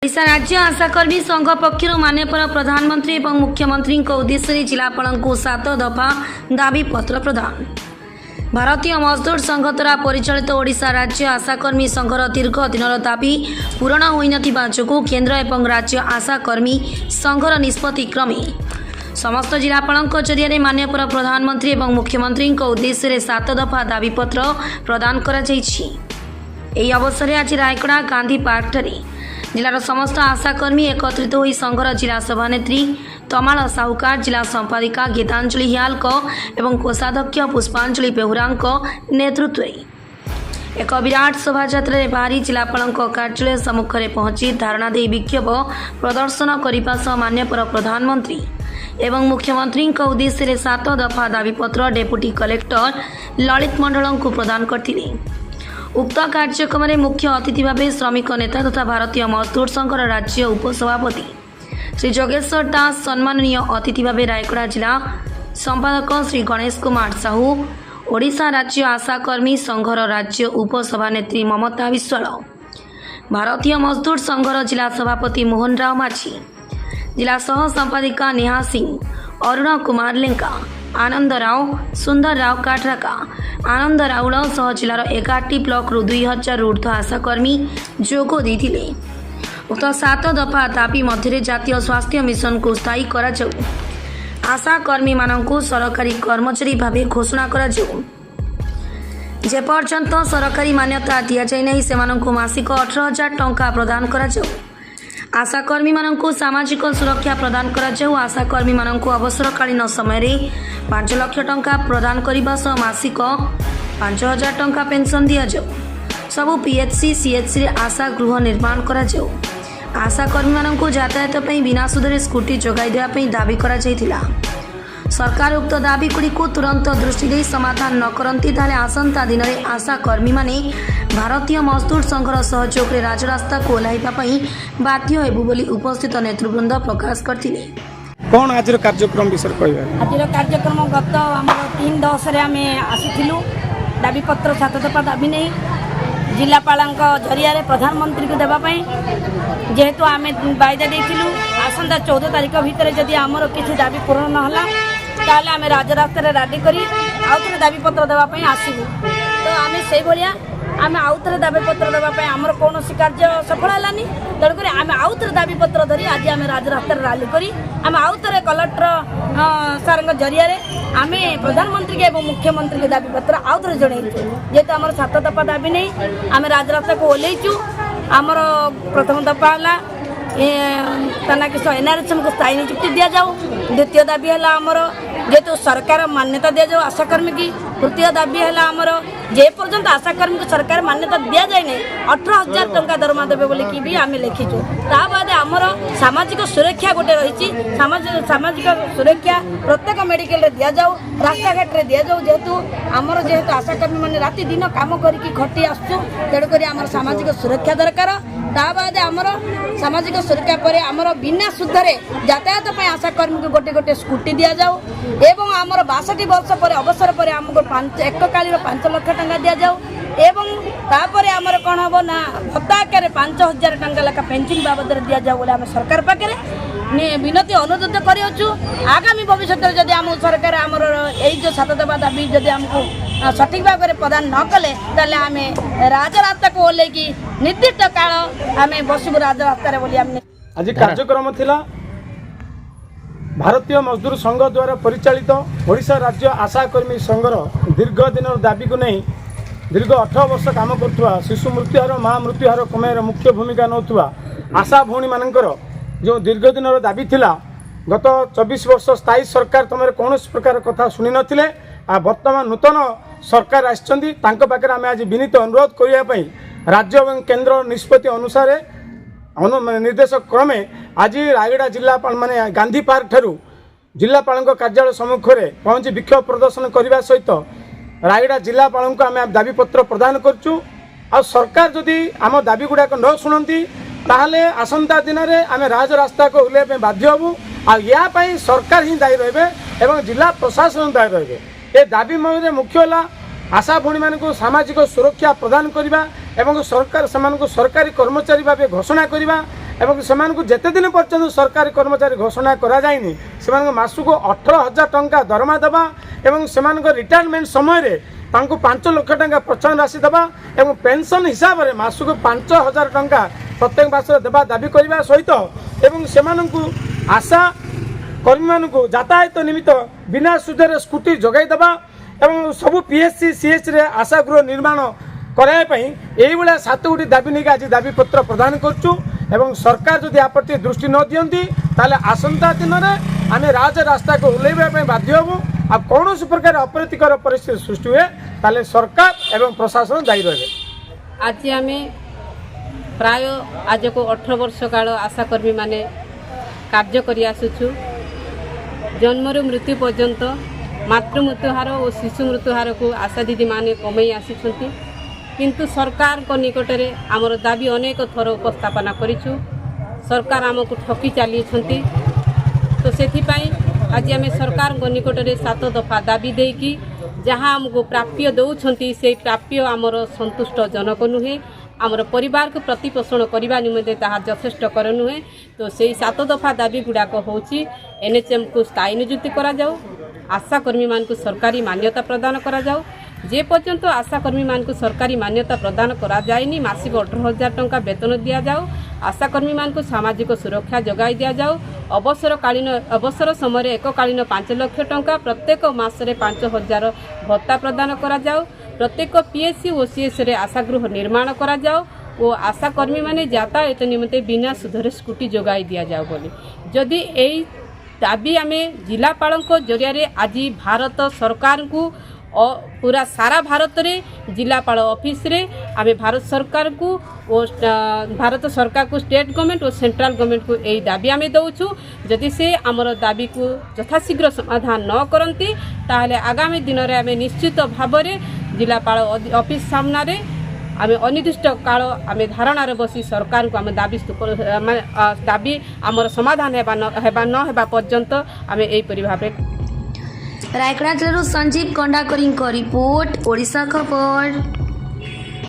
ओडिशा राज्य आशाकर्मी संघ पक्षर मान्यवर प्रधानमंत्री और मुख्यमंत्री उद्देश्य जिलापाल को 7 दफा दाबी पत्र प्रदान। भारतीय मजदूर संघ द्वारा परिचालित ओडिशा राज्य आशाकर्मी संघर दीर्घ दिनर दाबी पूरण होइनथिबा जोगु केंद्र एवं राज्य आशाकर्मी संघर निष्पत्ति क्रमे समस्त जिलापाल जरिए मान्यवर प्रधानमंत्री और मुख्यमंत्री उद्देश्य 7 दफा दाबी पत्र प्रदान करा जायछि। एही अवसर में आज रायगड़ा गांधी पार्क जिलार समस्त आशाकर्मी एकत्रित होई संघर जिला सभानेत्री तमाल साहुकार, जिला संपादिका गीतांजलि हियाल एवं कोषाध्यक्ष पुष्पांजलि बेहुरा नेतृत्व एक विराट शोभायात्रा बाहरी जिलापाल कार्यालय सम्मुखें पहुंची धारणा दे विक्षोभ प्रदर्शन करने सह मान्यवर प्रधानमंत्री एवं मुख्यमंत्री उद्देश्य 7 दफा दाबीपत्र डेपुटी कलेक्टर ललित मंडल को प्रदान करते। उक्त कार्यक्रम में मुख्य अतिथि भाव श्रमिक नेता तथा भारतीय मजदूर संघर राज्य उपसभापति श्री जोगेश्वर दास, सम्माननीय अतिथि भाव रायगड़ा जिला संपादक श्री गणेश कुमार साहू, ओडिशा राज्य आशाकर्मी संघर राज्य उपसभानेत्री ममता विश्वाल, भारतीय मजदूर संघर जिला सभापति मोहन राव माझी, जिला सह संपादिका नेहा सिंह, अरुण कुमार लेंका, आनंद राव, सुंदर राव काटराका, आनंद राउल सह जिलार 11टी ब्लॉक 2000 ऊर्ध्व आशाकर्मी जोग देथिले। उक्त 7 दफा दाबी मध्य जातीय स्वास्थ्य मिशन को स्थायी करा जाऊ, आशाकर्मी मानकु सरकारी कर्मचारी भावे घोषणा करा जाऊ, जे पर्यंत सरकारी मान्यता दिया जाय नहीं सेमानकु मासिक 18,000 टंका प्रदान करा जाऊ, आशाकर्मी मानकु सामाजिक सुरक्षा प्रदान करा जाऊ, आशाकर्मी मानकु अवसरकालीन समय रे 5 लाख टंका प्रदान करने सह मासिक 5,000 टंका पेंशन दि जाऊ, सबु पीएचसी सीएचसी आशा गृह निर्माण करा जाऊ, आशाकर्मी मानकु यातायात पई बिना सुधरे स्कूटी जोगाई देवा पई दाबी करा जायतिला। सरकार उक्त दाबी गुड़ी को तुरंत दृष्टि दे समाधान न करती ताले आसंता दिन में आशाकर्मी माने भारतीय मजदूर संघर सहयोग रे राजरास्ता को ओह्लाइबा पई बाध्य हेबु बोली उपस्थित नेतृवृंद प्रकाश करथिले। कौन आज कार्यक्रम विषय कहबे? आज कार्यक्रम गत आम 3/10 रे आम आसीलु दाबी पत्र 7 दफा दाबी नहीं जिलापाल जरिया प्रधानमंत्री को देवाई जेहेतु आम वायदा देलु आसंता 14 तारिख भितर जदि आमर किसी दाबी पूरण नहला ताले आम राजरास्ता रेडी करी आउ थे दाबी पत्र देवाई आसबू। तो आम से भाया आम आउ थे दाबी पत्र देवाई आमर कौन कार्य सफल है तेणुक आम आउ थे दाबी पत्र धरी आज आम राजरास्ता रैली करी आम आउ थे कलेक्टर सार जरिया आम प्रधानमंत्री और मुख्यमंत्री के दाबी पत्र आउ थे जनइलु जेहेतु आम 7 दफा दाबी नहीं आम राजरास्ता को ओह्लैचु। आमर प्रथम दफा है कि एनआरएचएम को स्थायी नियुक्ति दि जाऊ, द्वितीय दाबी है आमर जेहेतु सरकार मान्यता दि जाऊ आशाकर्मी की, तृतीय दाबी है आमर जे पर्यंत आशाकर्मी को सरकार मान्यता दि जाए नहीं 18,000 टंका दरमा देवे बोलिकी भी आम लिखीचु। ता बाद आमर सामाजिक सुरक्षा गोटे रही सामाजिक सुरक्षा प्रत्येक मेडिकल रे दि जाऊ, रास्ता घाट रे दि जाऊ जेहेतु आमर जेहेतु आशाकर्मी मैंने राति दिन काम करके खटी आसुँ तेणुक आमर सामाजिक सुरक्षा दरकार। ता बाद आमर सामाजिक सुरक्षा पर आमर बिना सुधरे यातायात पर आशाकर्मी को गोटे गोटे स्कूटी दि जाऊ एवं आमर 62 वर्ष पर अवसर पर आमको एककालीन 5 लाख टंका दि जाऊ एवं तापर आमर कौन हम ना भत्ता आकार 5,000 टंका लेखा पेंशन बाबद दि जाऊ बोले आम सरकार पाखे विनती अनुरोध करूँ। आगामी भविष्य में जब आम सरकार आमर जो 7 दफा दाबी जब आमको सठिक भाव में प्रदान न कले ताले आम राजरास्ता को ओह्लैकी निर्दिष्ट काल आम बसबू राजरास्ता बोली आम आज कार्यक्रम थिला भारतीय मजदूर संघ द्वारा परिचालित ओडिशा राज्य आशाकर्मी संघर दीर्घ दिन दाबी को नहीं दीर्घ 18 वर्ष काम करुवा शिशु मृत्युहार माँ मृत्युहार कमाइर मुख्य भूमिका नौथुवा आशा भौणी मानकर जो दीर्घ दिन दाबी थिला गत 24 वर्ष स्थायी सरकार तुम कौन प्रकार कथा शुणी नथिले वर्तमान नूतन सरकार आसचंदी तांको पाखे आम आज विनीत अनुरोध करने राज्य और केंद्र निष्पत्ति अनुसार निर्देश क्रमे आज रायगड़ा जिलापाल माने गांधी पार्क ठारू जिलापाल कार्यालय सम्मुखें पहुंची विक्षोभ प्रदर्शन करने सहित रायगड़ा जिलापाल को आम दाबी पत्र प्रदान करुँ। आ सरकार जदि आम दाबी गुड़ाक न शुणती ताहले आसंता दिन में आम राजरास्ता को ओह्लैवा बाध्य हबू। आ सरकार ही दायी रहे और जिला प्रशासन दायी रहे। ये दाबी मध्य मुख्य है आशा भौणी मान सामाजिक सुरक्षा प्रदान करने सरकार से सरकारी कर्मचारी भाव घोषणा करने एवं से जेते दिन पर्यंत सरकारी कर्मचारी घोषणा करा जायनि से मासक 18,000 टंका दरमा देवा एवं से रिटायरमेंट समय रे तांको 5 लाख टंका प्रोत्साहन राशि देवा एवं पेंशन हिसाब से मासक 5,000 टंका प्रत्येक मास देवा दाबी करने सहित एवं से आशा कर्मी मानक यातायात निमित्त बिना सुधर स्कूटी जोगाई देवा एवं सबू पीएचसी सीएच रे आशा गृह निर्माण कराई यही भाया 7 गोटी दाबी नहीं आज दाबीपत्र प्रदान करुँ एवं सरकार जदि आपत्ति दृष्टि न दियंती ताले आसंता दिन में आम राजरास्ता को ओह्लैवा बाध्य हबू आ कौन प्रकार अप्रीतिकर परिस्थिति सृष्टि हुए ताले सरकार एवं प्रशासन दायी रहे। आज आम प्राय आज को 18 वर्ष काल आशाकर्मी माने कार्य करि आसुछु जन्मरू मृत्यु पर्यंत मातृ मृत्युहार और शिशु मृत्युहार को आशा दीदी माने कमई आसिछंती किंतु सरकार को निकट में आमर दाबी अनेक थर उपस्थापना करिछु सरकार आमको ठकी चली तो से आज आम सरकार को निकट में 7 दफा दाबी देकी जहाँ आमको प्राप्य दौरान से प्राप्य आमर संतुष्ट जनक नुहे आमर परिवार को प्रतिपोषण करने निमंते ताहा यथेष्टकर नुहे तो से 7 दफा दाबी गुड़ाक होची एनएचएम को स्थायी नियुक्ति करा जाऊ आशाकर्मी मान को सरकारी मान्यता प्रदान करा जाऊ जे पर्यंत आशाकर्मी मान को सरकारी मान्यता प्रदान करा जाएनी मासिक 18,000 टंका वेतन दिया जाऊ आशाकर्मी मान को सामाजिक सुरक्षा जगाई दिया जाऊ अवसर समय एककालीन 5 लाख टंका प्रत्येक मासरे 5,000 भत्ता प्रदान करा जाऊ प्रत्येक पीएचसी और सीएस रे आशागृह निर्माण करा जाऊ और आशाकर्मी माने यातायात निमंते बिना सुधरे स्कूटी जोगाई दिया जाऊ बोली जदि एई दाबी आम जिलापाल जरिया आज भारत सरकार को पूरा सारा भारत रे जिलापाल ऑफिस रे आम भारत सरकार को और भारत सरकार को स्टेट गवर्नमेंट और सेंट्रल गवर्नमेंट को यही दाबी आम दौचु जदि से आमर दाबी को यथाशीघ्र समाधान न करती ताहले आगामी दिन में आम निश्चित भाव में जिलापाल ऑफिस सामने आम अनिर्दिष्ट काल आम धारणार बसी सरकार को आम दाबी आमर समाधान हेबा न हेबा पर्यंत आम एहीपरि भाव रायगड़ा जिलूर संजीव कंडाकरी रिपोर्ट ओडिशा खबर।